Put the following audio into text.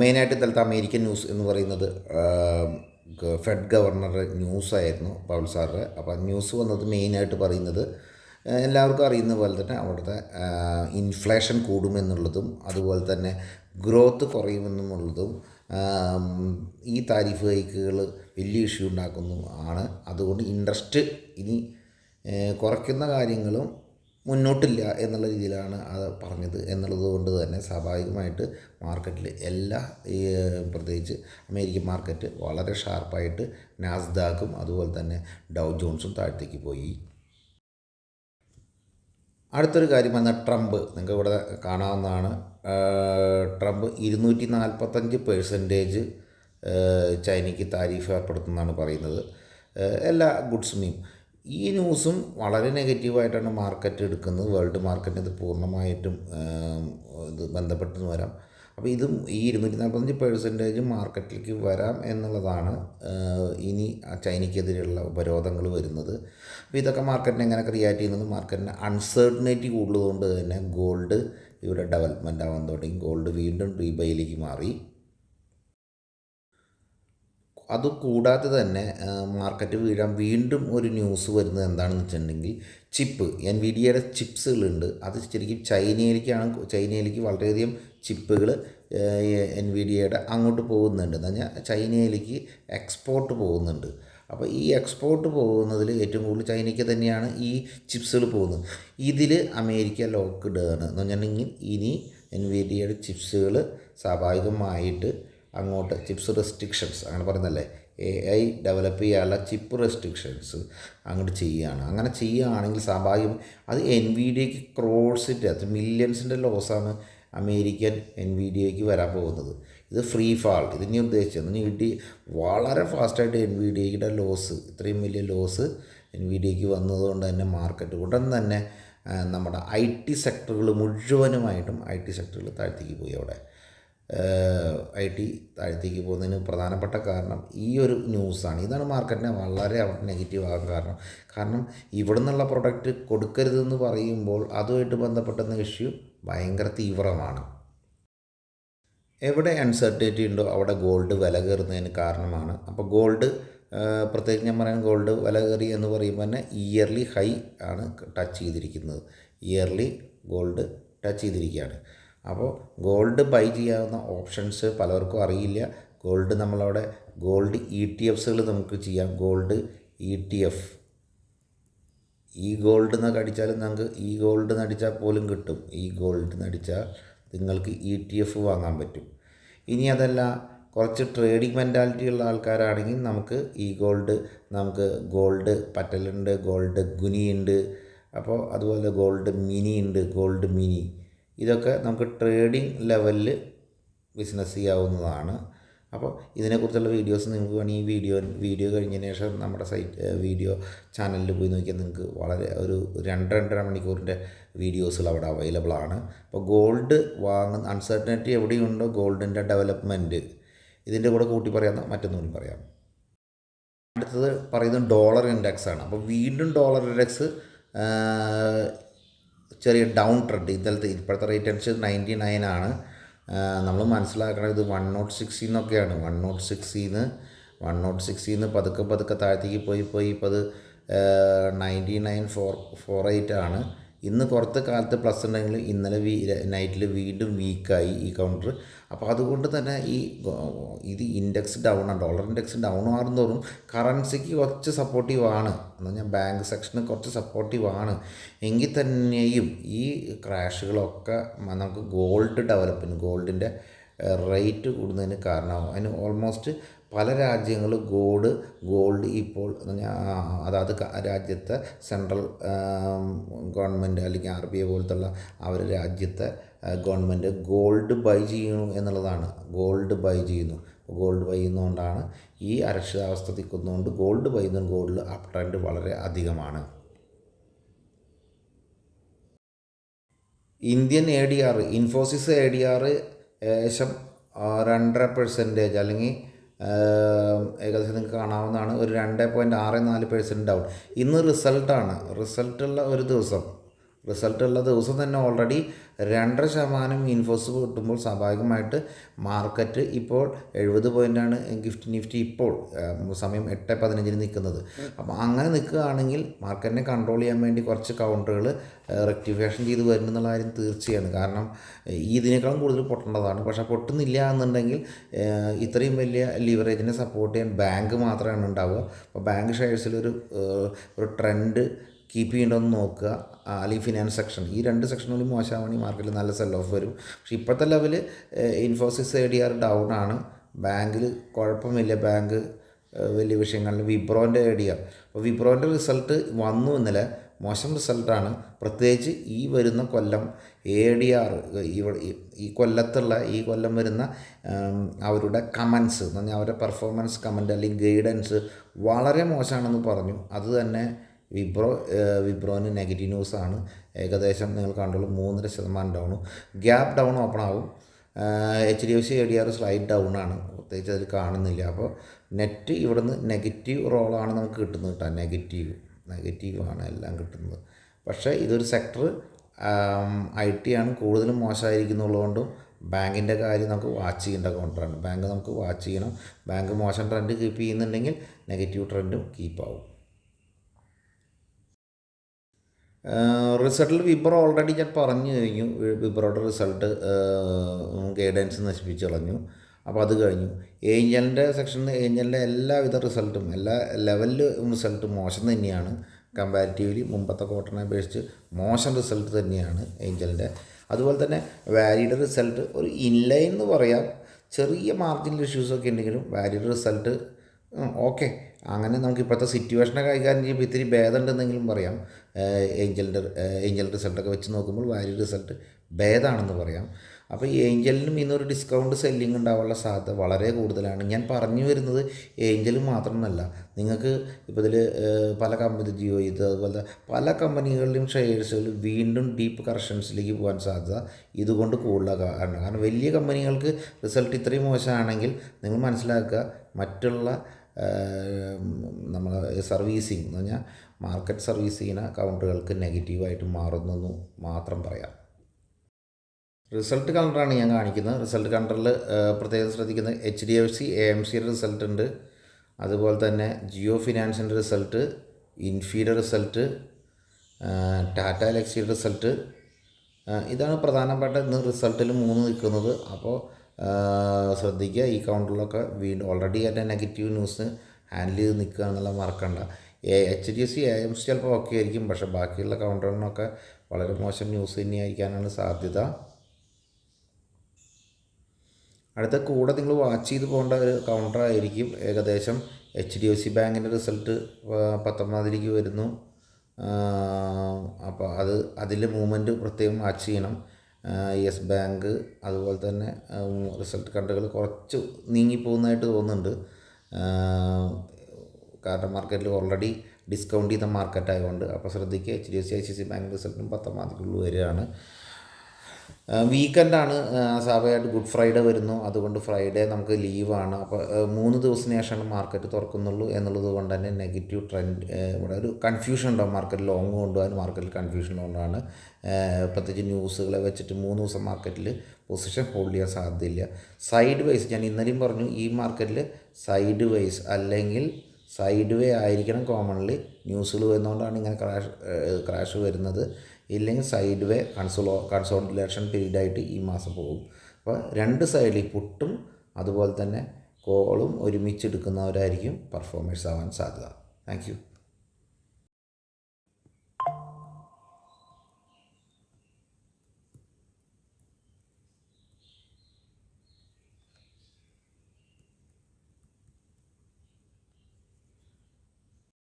മെയിനായിട്ട് ഇന്നലത്തെ American news എന്ന് പറയുന്നത് ഫെഡ് ഗവർണറുടെ ന്യൂസായിരുന്നു പൗൽ സാറിൻ്റെ. അപ്പോൾ ന്യൂസ് വന്നത് മെയിനായിട്ട് പറയുന്നത് എല്ലാവർക്കും അറിയുന്ന പോലെ തന്നെ അവിടുത്തെ ഇൻഫ്ലേഷൻ കൂടുമെന്നുള്ളതും അതുപോലെ തന്നെ ഗ്രോത്ത് കുറയുമെന്നുള്ളതും ഈ താരിഫ് ഹൈക്കുകൾ വലിയ ഇഷ്യൂ ഉണ്ടാക്കുന്നു ആണ്. അതുകൊണ്ട് ഇൻട്രസ്റ്റ് ഇനി കുറയ്ക്കുന്ന കാര്യങ്ങളും മുന്നോട്ടില്ല എന്നുള്ള രീതിയിലാണ് അത് പറഞ്ഞത് എന്നുള്ളത് കൊണ്ട് തന്നെ സ്വാഭാവികമായിട്ട് മാർക്കറ്റിൽ പ്രത്യേകിച്ച് അമേരിക്കൻ മാർക്കറ്റ് വളരെ ഷാർപ്പായിട്ട് നാസ്ഡാക്കും അതുപോലെ തന്നെ ഡൗ ജോൺസും താഴത്തേക്ക് പോയി. അടുത്തൊരു കാര്യം വന്നാൽ ട്രംപ്, നിങ്ങൾക്ക് ഇവിടെ കാണാവുന്നതാണ്. ട്രംപ് 245% ചൈനയ്ക്ക് താരിഫ് ഏർപ്പെടുത്തുന്നതാണ് പറയുന്നത് എല്ലാ ഗുഡ്സിനെയും. ഈ ന്യൂസും വളരെ നെഗറ്റീവായിട്ടാണ് മാർക്കറ്റ് എടുക്കുന്നത്. വേൾഡ് മാർക്കറ്റിന് ഇത് പൂർണ്ണമായിട്ടും ഇത് ബന്ധപ്പെട്ടെന്ന് വരാം. അപ്പോൾ ഇതും ഈ 245% മാർക്കറ്റിലേക്ക് വരാം എന്നുള്ളതാണ് ഇനി ചൈനയ്ക്കെതിരെയുള്ള ഉപരോധങ്ങൾ വരുന്നത്. അപ്പോൾ ഇതൊക്കെ മാർക്കറ്റിനെ എങ്ങനെയൊക്കെ റിയാക്ട് ചെയ്യുന്നത്, മാർക്കറ്റിന് അൺസർട്ടനിറ്റി കൂടുതലുകൊണ്ട് തന്നെ ഗോൾഡ് ഇവിടെ ഡെവലപ്മെൻ്റ് ആവാൻ തുടങ്ങി. ഗോൾഡ് വീണ്ടും റീബൈയിലേക്ക് മാറി. അതുകൂടാതെ തന്നെ മാർക്കറ്റ് വീഴാൻ വീണ്ടും ഒരു ന്യൂസ് വരുന്നത് എന്താണെന്ന് വെച്ചിട്ടുണ്ടെങ്കിൽ ചിപ്പ്, എൻവിഡിയയുടെ ചിപ്സുകളുണ്ട്. അത് ശരിക്കും ചൈനയിലേക്ക് വളരെയധികം ചിപ്പുകൾ എൻവിഡിയയുടെ അങ്ങോട്ട് പോകുന്നുണ്ട്. എന്ന് പറഞ്ഞാൽ ചൈനയിലേക്ക് എക്സ്പോർട്ട് പോകുന്നുണ്ട്. അപ്പോൾ ഈ എക്സ്പോർട്ട് പോകുന്നതിൽ ഏറ്റവും കൂടുതൽ ചൈനയ്ക്ക് തന്നെയാണ് ഈ ചിപ്സുകൾ പോകുന്നത്. ഇതിൽ അമേരിക്ക ലോക്ക്ഡ് ആണ് എന്ന് പറഞ്ഞിട്ടുണ്ടെങ്കിൽ ഇനി എൻവിഡിയയുടെ ചിപ്സുകൾ സ്വാഭാവികമായിട്ട് അങ്ങോട്ട് ചിപ്സ് റെസ്ട്രിക്ഷൻസ് അങ്ങനെ പറയുന്നല്ലേ, AI ഡെവലപ്പ് ചെയ്യാനുള്ള ചിപ്പ് റെസ്ട്രിക്ഷൻസ് അങ്ങോട്ട് ചെയ്യുകയാണ്. അങ്ങനെ ചെയ്യുകയാണെങ്കിൽ സ്വാഭാവികം അത് എൻവിഡിയയ്ക്ക് ക്രോഡ്സിൻ്റെ മില്യൺസിൻ്റെ ലോസാണ് അമേരിക്കൻ എൻവിഡിയയ്ക്ക് വരാൻ പോകുന്നത്. ഇത് ഫ്രീ ഫാൾ ഇതിനെ ഉദ്ദേശിച്ചത് വളരെ ഫാസ്റ്റായിട്ട് എൻവിഡിയയുടെ ലോസ്, ഇത്രയും വലിയ ലോസ് എൻവിഡിയയ്ക്ക് വന്നതുകൊണ്ട് തന്നെ മാർക്കറ്റ് ഉടൻ തന്നെ നമ്മുടെ IT സെക്ടറുകൾ മുഴുവനുമായിട്ടും IT സെക്ടറുകൾ താഴ്ത്തേക്ക് പോയി. അവിടെ IT താഴ്ത്തേക്ക് പോകുന്നതിന് പ്രധാനപ്പെട്ട കാരണം ഈ ഒരു ന്യൂസാണ്. ഇതാണ് മാർക്കറ്റിനെ വളരെ നെഗറ്റീവ് ആകാൻ കാരണം ഇവിടെ നിന്നുള്ള പ്രൊഡക്റ്റ് കൊടുക്കരുതെന്ന് പറയുമ്പോൾ അതുമായിട്ട് ബന്ധപ്പെട്ട ഇഷ്യൂ ഭയങ്കര തീവ്രമാണ്. എവിടെ അൺസർട്ടനിറ്റി ഉണ്ടോ അവിടെ ഗോൾഡ് വില കയറുന്നതിന് കാരണമാണ്. അപ്പോൾ ഗോൾഡ് പ്രത്യേകിച്ച് ഞാൻ പറയാൻ ഗോൾഡ് വില കയറി എന്ന് പറയുമ്പോൾ തന്നെ ഇയർലി ഹൈ ആണ് ടച്ച് ചെയ്തിരിക്കുന്നത്. ഇയർലി ഗോൾഡ് ടച്ച് ചെയ്തിരിക്കുകയാണ്. അപ്പോൾ ഗോൾഡ് ബൈ ചെയ്യാവുന്ന ഓപ്ഷൻസ് പലർക്കും അറിയില്ല. ഗോൾഡ് നമ്മളവിടെ ഗോൾഡ് ETFs നമുക്ക് ചെയ്യാം. ഗോൾഡ് ETF ഈ ഗോൾഡ് എന്നൊക്കെ അടിച്ചാലും നമുക്ക് ഈ ഗോൾഡ് എന്നടിച്ചാൽ പോലും കിട്ടും. ഈ ഗോൾഡ് എന്നടിച്ചാൽ നിങ്ങൾക്ക് ETF വാങ്ങാൻ പറ്റും. ഇനി അതല്ല കുറച്ച് ട്രേഡിംഗ് മെൻറ്റാലിറ്റി ഉള്ള ആൾക്കാരാണെങ്കിൽ നമുക്ക് ഈ ഗോൾഡ് പറ്റലുണ്ട്, ഗോൾഡ് ഗുനിയുണ്ട്, അപ്പോൾ അതുപോലെ ഗോൾഡ് മിനി ഉണ്ട്. ഗോൾഡ് മിനി ഇതൊക്കെ നമുക്ക് ട്രേഡിംഗ് ലെവലിൽ ബിസിനസ് ചെയ്യാവുന്നതാണ്. അപ്പോൾ ഇതിനെക്കുറിച്ചുള്ള വീഡിയോസ് നിങ്ങൾക്ക് വേണമെങ്കിൽ ഈ വീഡിയോ കഴിഞ്ഞതിന് ശേഷം നമ്മുടെ വീഡിയോ ചാനലിൽ പോയി നോക്കിയാൽ നിങ്ങൾക്ക് വളരെ ഒരു 2-2.5 മണിക്കൂറിൻ്റെ വീഡിയോസുകൾ അവിടെ അവൈലബിൾ ആണ്. അപ്പോൾ ഗോൾഡ് വാങ്ങുന്ന അൺസർട്ടനിറ്റി എവിടെയുണ്ടോ ഗോൾഡിൻ്റെ ഡെവലപ്മെൻറ്റ് ഇതിൻ്റെ കൂടെ കൂട്ടി പറയാമെന്ന് മറ്റൊന്നുകൂടി പറയാം. അടുത്തത് പറയുന്നത് ഡോളർ ഇൻഡെക്സ് ആണ്. അപ്പോൾ വീണ്ടും ഡോളർ ഇൻഡെക്സ് ചെറിയ ഡൗൺ ട്രെൻഡ്. ഇപ്പോഴത്തെ റേറ്റ് അനുസരിച്ച് 99 ആണ്. നമ്മൾ മനസ്സിലാക്കണം ഇത് 106 എന്നൊക്കെയാണ്. 106 പതുക്കെ താഴത്തേക്ക് പോയി ഇപ്പോൾ അത് 99.48 ആണ്. ഇന്ന് കുറച്ച് കാലത്ത് പ്ലസ് ഉണ്ടെങ്കിൽ ഇന്നലെ നൈറ്റിൽ വീണ്ടും വീക്കായി ഈ കൗണ്ടർ. അപ്പോൾ അതുകൊണ്ട് തന്നെ ഇത് ഇൻഡെക്സ് ഡൗൺ ആണ്. ഡോളർ ഇൻഡെക്സ് ഡൗൺ ആകുന്നതോറും കറൻസിക്ക് കുറച്ച് സപ്പോർട്ടീവ് ആണ്. എന്ന് പറഞ്ഞാൽ ബാങ്ക് സെക്ഷന് കുറച്ച് സപ്പോർട്ടീവ് ആണ്. എങ്കിൽ തന്നെയും ഈ ക്രാഷുകളൊക്കെ നമുക്ക് ഗോൾഡിൻ്റെ റേറ്റ് കൂടുന്നതിന് കാരണമാകും. അതിന് ഓൾമോസ്റ്റ് പല രാജ്യങ്ങളും ഗോൾഡ് ഇപ്പോൾ അതായത് രാജ്യത്തെ സെൻട്രൽ ഗവൺമെൻറ് അല്ലെങ്കിൽ RBI പോലത്തുള്ള രാജ്യത്തെ ഗവൺമെൻറ് ഗോൾഡ് ബൈ ചെയ്യുന്നു എന്നുള്ളതാണ്. ഗോൾഡ് ബൈ ചെയ്യുന്നതുകൊണ്ടാണ് ഈ അരക്ഷിതാവസ്ഥ നിൽക്കുന്നതുകൊണ്ട് ഗോൾഡ് ബൈ ചെയ്യുന്ന ഗോൾഡിൽ അപ് ട്രെൻഡ് വളരെ അധികമാണ്. ഇന്ത്യൻ ADR ഇൻഫോസിസ് ADR ഏകദേശം 2.5% അല്ലെങ്കിൽ ഏകദേശം നിങ്ങൾക്ക് കാണാവുന്നതാണ്. ഒരു 2.64% ഡൗൺ. ഇന്ന് റിസൾട്ടുള്ള ഒരു ദിവസം റിസൾട്ട് ഉള്ള ദിവസം തന്നെ ഓൾറെഡി 2.5% ഇൻഫോസ് കിട്ടുമ്പോൾ സ്വാഭാവികമായിട്ട് മാർക്കറ്റ് ഇപ്പോൾ 70 പോയിൻ്റാണ് നിഫ്റ്റി ഇപ്പോൾ സമയം 8:15 നിൽക്കുന്നത്. അപ്പോൾ അങ്ങനെ നിൽക്കുകയാണെങ്കിൽ മാർക്കറ്റിനെ കൺട്രോൾ ചെയ്യാൻ വേണ്ടി കുറച്ച് കൗണ്ടറുകൾ റെക്ടിഫിക്കേഷൻ ചെയ്ത് വരുന്നുള്ള കാര്യം തീർച്ചയാണ്. കാരണം ഇതിനേക്കാളും കൂടുതൽ പൊട്ടേണ്ടതാണ്. പക്ഷേ പൊട്ടുന്നില്ല എന്നുണ്ടെങ്കിൽ ഇത്രയും വലിയ ലിവറേജിനെ സപ്പോർട്ട് ചെയ്യാൻ ബാങ്ക് മാത്രമാണ് ഉണ്ടാവുക. അപ്പോൾ ബാങ്ക് ഷെയർസിലൊരു ട്രെൻഡ് കീപ്പ് ചെയ്യേണ്ടതെന്ന് നോക്കുക. അല്ലെങ്കിൽ ഫിനാൻസ് സെക്ഷൻ, ഈ 2 സെക്ഷനുകളിൽ മോശമാണെങ്കിൽ മാർക്കറ്റിൽ നല്ല സെൽ ഓഫ് വരും. പക്ഷേ ഇപ്പോഴത്തെ ലെവൽ ഇൻഫോസിസ് ADR ഡൗൺ ആണ്. ബാങ്കിൽ കുഴപ്പമില്ല, ബാങ്ക് വലിയ വിഷയങ്ങളിൽ. വിപ്രോൻ്റെ ADR, അപ്പോൾ വിപ്രോൻ്റെ റിസൾട്ട് വന്നു ഇന്നലെ, മോശം റിസൾട്ടാണ്. പ്രത്യേകിച്ച് ഈ വരുന്ന കൊല്ലം ADR ഈ കൊല്ലം വരുന്ന അവരുടെ കമൻസ് എന്ന് പറഞ്ഞാൽ അവരുടെ പെർഫോമൻസ് കമൻറ്റ് അല്ലെങ്കിൽ ഗൈഡൻസ് വളരെ മോശമാണെന്ന് പറഞ്ഞു. അത് തന്നെ വിപ്രോന് നെഗറ്റീവ് ന്യൂസാണ്. ഏകദേശം നിങ്ങൾ കണ്ടോളൂ 3.5% ഡൗൺ. ഗ്യാപ്പ് ഡൗൺ ഓപ്പൺ ആവും. HDFC ADR സ്ലൈഡ് ഡൗൺ ആണ്, പ്രത്യേകിച്ച് അതിൽ കാണുന്നില്ല. അപ്പോൾ നെറ്റ് ഇവിടുന്ന് നെഗറ്റീവ് റോളാണ് നമുക്ക് കിട്ടുന്നത് കേട്ടോ. നെഗറ്റീവാണ് എല്ലാം കിട്ടുന്നത്. പക്ഷേ ഇതൊരു സെക്ടർ IT ആണ് കൂടുതലും മോശമായിരിക്കുന്നുള്ളതുകൊണ്ടും ബാങ്കിൻ്റെ കാര്യം നമുക്ക് വാച്ച് ചെയ്യേണ്ട കൗണ്ടറാണ്. ബാങ്ക് നമുക്ക് വാച്ച് ചെയ്യണം. ബാങ്ക് മോശം ട്രെൻഡ് കീപ്പ് ചെയ്യുന്നുണ്ടെങ്കിൽ നെഗറ്റീവ് ട്രെൻഡും കീപ്പാവും. റിസൾട്ടിൽ വിപ്രോ ഓൾറെഡി ഞാൻ പറഞ്ഞു കഴിഞ്ഞു. വിപ്രോയുടെ റിസൾട്ട് ഗൈഡൻസ് നശിപ്പിച്ച് കളഞ്ഞു. അപ്പോൾ അത് കഴിഞ്ഞു. ഏഞ്ചലിൻ്റെ സെക്ഷനിൽ ഏഞ്ചലിൻ്റെ എല്ലാവിധ റിസൾട്ടും എല്ലാ ലെവലിലും റിസൾട്ട് മോശം തന്നെയാണ്. കമ്പാരിറ്റീവ്ലി മുമ്പത്തെ ക്വാർട്ടറിനെ അപേക്ഷിച്ച് മോശം റിസൾട്ട് തന്നെയാണ് ഏഞ്ചലിൻ്റെ. അതുപോലെ തന്നെ വാലിയുടെ റിസൾട്ട് ഒരു ഇൻലൈൻ എന്ന് പറയാം. ചെറിയ മാർജിനൽ ഇഷ്യൂസൊക്കെ ഉണ്ടെങ്കിലും വാലിയുടെ റിസൾട്ട് ഓക്കെ. അങ്ങനെ നമുക്ക് ഇപ്പോഴത്തെ സിറ്റുവേഷനെ കൈകാര്യം ചെയ്യുമ്പോൾ ഇത്തിരി ഭേദമുണ്ടെന്നെങ്കിലും പറയാം. ഏഞ്ചൽ റിസൾട്ടൊക്കെ വെച്ച് നോക്കുമ്പോൾ വാല്യൂ റിസൾട്ട് ഭേദമാണെന്ന് പറയാം. അപ്പോൾ ഈ ഏഞ്ചലിനും ഇന്നൊരു ഡിസ്കൗണ്ട് സെല്ലിംഗ് ഉണ്ടാവാനുള്ള സാധ്യത വളരെ കൂടുതലാണ്. ഞാൻ പറഞ്ഞു വരുന്നത് ഏഞ്ചലും മാത്രമല്ല, നിങ്ങൾക്ക് ഇപ്പോൾ ഇതിൽ പല കമ്പനി ജിയോ അതുപോലെ പല കമ്പനികളിലും ഷെയർസുകൾ വീണ്ടും ഡീപ്പ് കറക്ഷൻസിലേക്ക് പോകാൻ സാധ്യത ഇതുകൊണ്ട് കൂടുതലാണ്. കാരണം വലിയ കമ്പനികൾക്ക് റിസൾട്ട് ഇത്രയും മോശമാണെങ്കിൽ നിങ്ങൾ മനസ്സിലാക്കുക, മറ്റുള്ള നമ്മൾ സർവീസിങ് എന്ന് പറഞ്ഞാൽ മാർക്കറ്റ് സർവീസ് ചെയ്യുന്ന കൗണ്ടറുകൾക്ക് നെഗറ്റീവായിട്ട് മാറുന്നെന്ന് മാത്രം പറയാം. റിസൾട്ട് കൗണ്ടറാണ് ഞാൻ കാണിക്കുന്നത്. റിസൾട്ട് കൗണ്ടറിൽ പ്രത്യേകം ശ്രദ്ധിക്കുന്നത് HDFC AMCയുടെ റിസൾട്ട് ഉണ്ട്. അതുപോലെ തന്നെ ജിയോ ഫിനാൻസിൻ്റെ റിസൾട്ട്, ഇൻഫിയുടെ റിസൾട്ട്, ടാറ്റ എലക്സിയുടെ റിസൾട്ട്. ഇതാണ് പ്രധാനപ്പെട്ട ഇന്ന് റിസൾട്ടിൽ 3 നിൽക്കുന്നത്. അപ്പോൾ ശ്രദ്ധിക്കുക, ഈ കൗണ്ടറിലൊക്കെ വീണ്ടും ഓൾറെഡി അതിൻ്റെ നെഗറ്റീവ് ന്യൂസ് ഹാൻഡിൽ ചെയ്ത് നിൽക്കുക എന്നുള്ള മറക്കണ്ട. HDFC AMC ചിലപ്പോൾ ഓക്കെ ആയിരിക്കും, പക്ഷേ ബാക്കിയുള്ള കൗണ്ടറിനൊക്കെ വളരെ മോശം ന്യൂസ് തന്നെയായിരിക്കാനാണ് സാധ്യത. അടുത്ത കൂടെ നിങ്ങൾ വാച്ച് ചെയ്ത് പോകേണ്ട ഒരു കൗണ്ടറായിരിക്കും ഏകദേശം HDFC ബാങ്കിൻ്റെ റിസൾട്ട് 19 വരുന്നു. അപ്പോൾ അതിൻ്റെ മൂവ്മെൻറ്റ് പ്രത്യേകം വാച്ച് ചെയ്യണം. യെസ് ബാങ്ക് അതുപോലെ തന്നെ റിസൾട്ട് കണ്ടുകൾ കുറച്ച് നീങ്ങിപ്പോകുന്നതായിട്ട് തോന്നുന്നുണ്ട്. കാരണം മാർക്കറ്റിൽ ഓൾറെഡി ഡിസ്കൗണ്ട് ചെയ്ത മാർക്കറ്റ് ആയതുകൊണ്ട്. അപ്പോൾ ശ്രദ്ധിക്കുക, HDFC ICICI ബാങ്ക് റിസൾട്ടും 19 വരികയാണ്. വീക്കെൻഡാണ്, സ്വാഭാവികമായിട്ട് ഗുഡ് ഫ്രൈഡേ വരുന്നു. അതുകൊണ്ട് ഫ്രൈഡേ നമുക്ക് ലീവാണ്. അപ്പോൾ 3 ദിവസത്തിന് ശേഷമാണ് മാർക്കറ്റ് തുറക്കുന്നുള്ളൂ എന്നുള്ളത് കൊണ്ട് തന്നെ നെഗറ്റീവ് ട്രെൻഡ് ഇവിടെ ഒരു കൺഫ്യൂഷൻ ഉണ്ടാകും. മാർക്കറ്റ് ലോങ് കൊണ്ടുപോകാൻ മാർക്കറ്റിൽ കൺഫ്യൂഷൻ കൊണ്ടാണ്. പ്രത്യേകിച്ച് ന്യൂസുകളെ വെച്ചിട്ട് 3 ദിവസം മാർക്കറ്റിൽ പൊസിഷൻ ഹോൾഡ് ചെയ്യാൻ സാധ്യതയില്ല. സൈഡ് വൈസ് ഞാൻ ഇന്നലെയും പറഞ്ഞു, ഈ മാർക്കറ്റിൽ സൈഡ് വൈസ് അല്ലെങ്കിൽ സൈഡ് വേ ആയിരിക്കണം കോമൺലി. ന്യൂസുകൾ വരുന്നതുകൊണ്ടാണ് ഇങ്ങനെ ക്രാഷ് വരുന്നത്. ഇല്ലെങ്കിൽ സൈഡ് വേ കൺസോളിഡേഷൻ പീരീഡായിട്ട് ഈ മാസം പോകും. അപ്പോൾ 2 സൈഡിൽ പുട്ടും അതുപോലെ തന്നെ കോളും ഒരുമിച്ചെടുക്കുന്നവരായിരിക്കും പെർഫോമേഴ്സ് ആവാൻ സാധ്യത. Thank you.